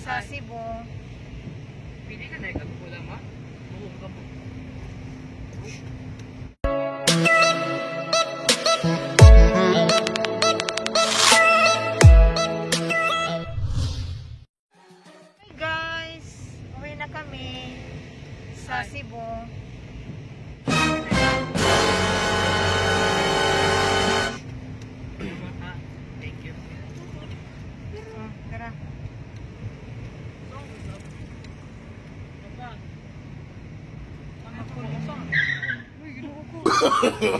sa Cebu. Pili ka na ikagulang ma? Oo, ka mo. Hey guys, uwi na kami sa Cebu. Thank you. Tara.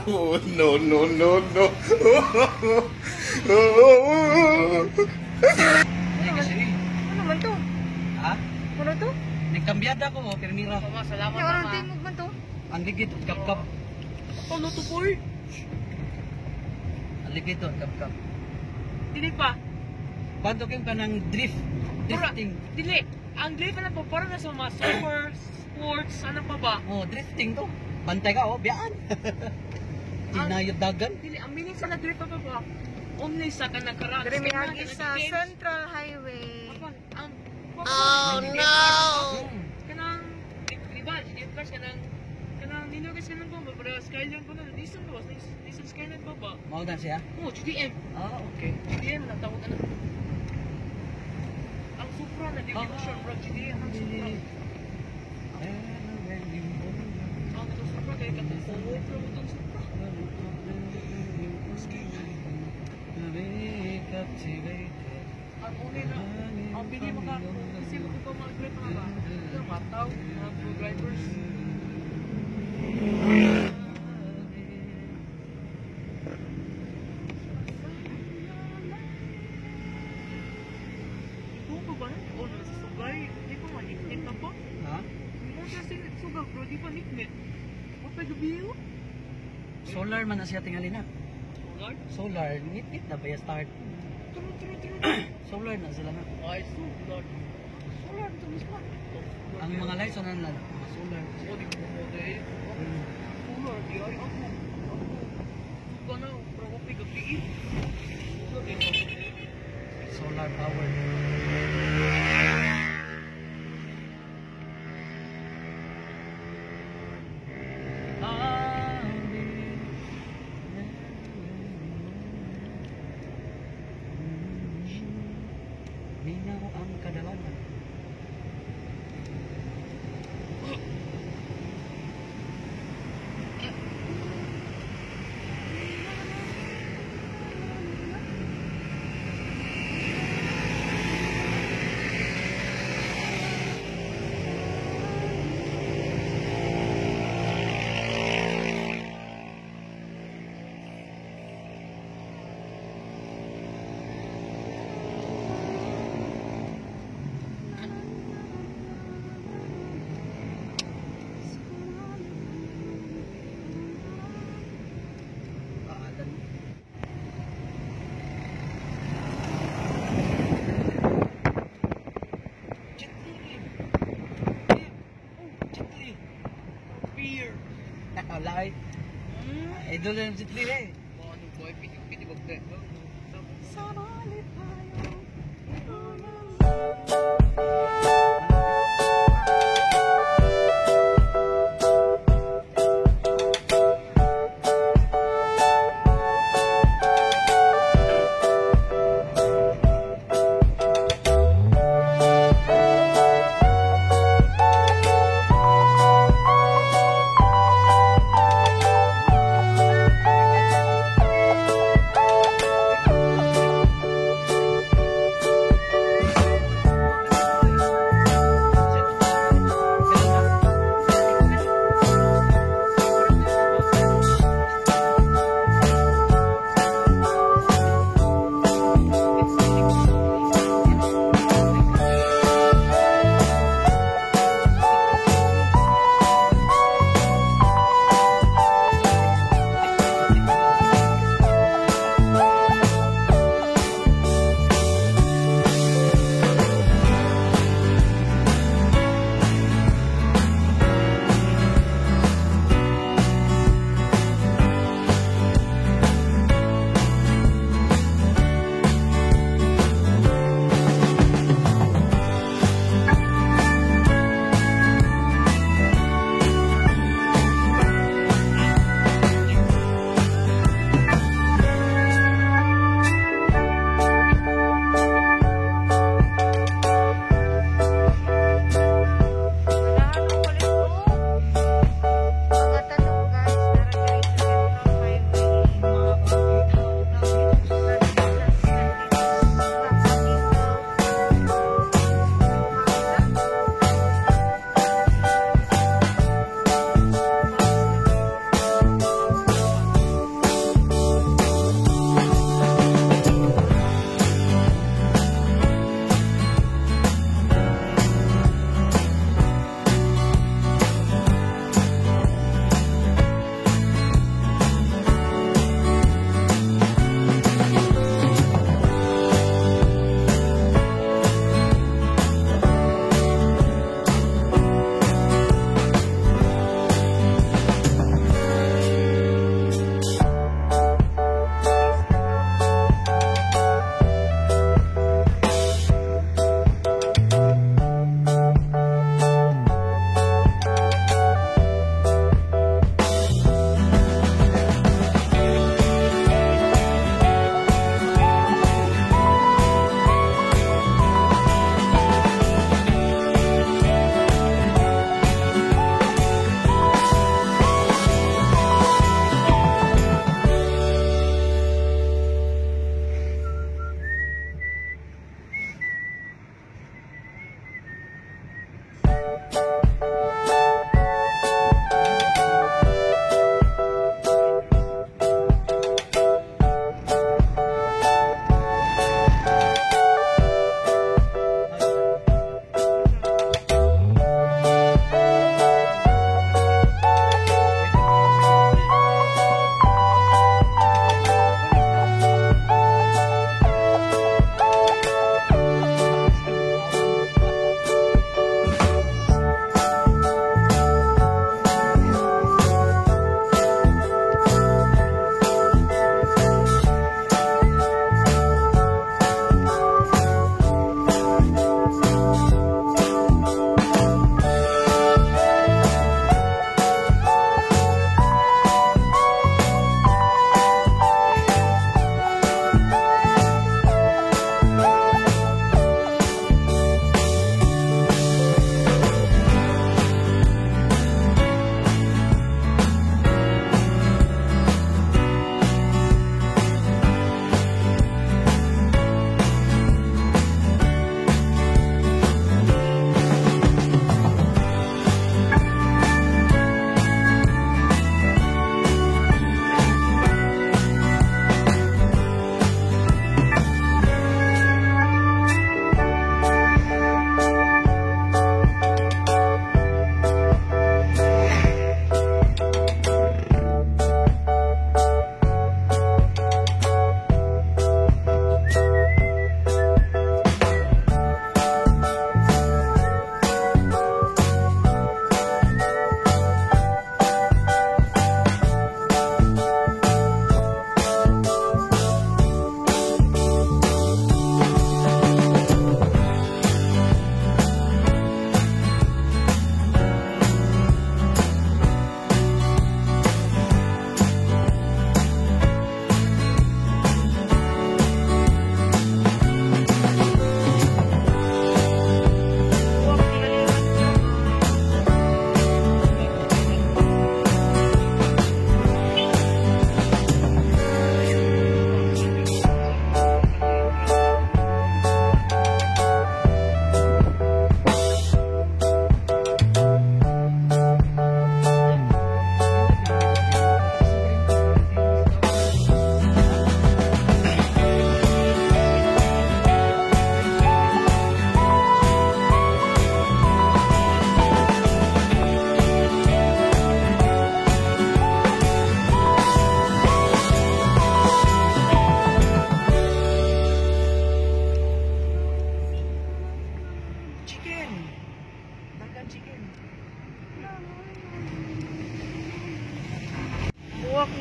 Oh, no, no, no, no. Ano man to? Ha? Ano to? Nagkambyada ko, Permira. Salamat Yung orang tingog man to? Ang ligid, kap-kap. Ano to, boy? Ang ligid to, kap-kap. Dili pa. Paano kayong ka ng drifting? Dili. Ang drift na po, parang nasa mga soccer, sports, ano pa ba? Oh, drifting to. Bantay ka, oh, biyaan. Tinayod dagan. Dili, ang meaning sa na-drift pa ba? Only sa kanang karang. Dari minagi sa Central Highway. Ang Oh no! Kanang, di ba, cars kanang ninugas kanang ba, para Skyline ko na, Nissan ba? Nissan Skyline ba ba? Mao na siya? Oo, GDM. Ah, okay. GDM, natawag ka na. Ang Supra na, di ko sure, bro, GDM, ang Supra. Ang itong Supra, kaya katong forward, pero itong Supra. Ang uli na, ang bini maka, kasi mo ko mga grip na ba? Ito, mataw, mga crew drivers. Ito pa ba na? O, nasa sugay, di pa maniknit na pa? Ha? Hindi siya sinitsugay, bro, di pa niknit. O, pa gabi yun? Solar man na siya tingali na. Solar? Solar, ngit-ngit na ba yung start? Turo. Solar na sila na. Ay, solar. Solar, ito mismo. Ang mga lights na mga solar. O, di ko mo dahil. Solar, di ay ako. Ako na, pero ako gabi. Solar, di ako. Solar power. Minaw ang kadalanan. Paadan. Beer. Alay. Idol na yung Chitli eh. Ano boy, piti bagay.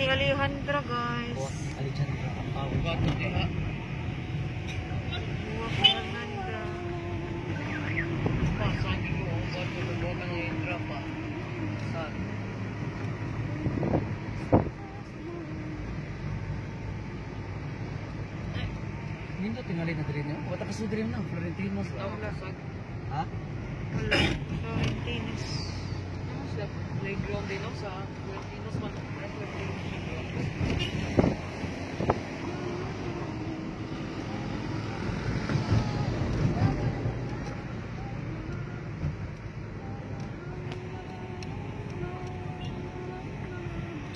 ni Alejandra, guys. Buwak ni Alejandra ang pawis. Bato diha. Buwak ni Alejandra. Pa, saan ko ang bato ng bato ng Indra pa. Saan? Nindo tingali na diri niyo. Wata kaso diri na Florentinos. Wala, saan? Ha? Wala. Florentinos. Ano sila? Playground din no? Sa Florentinos man.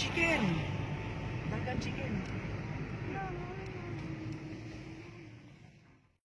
Chicken. Dagan chicken.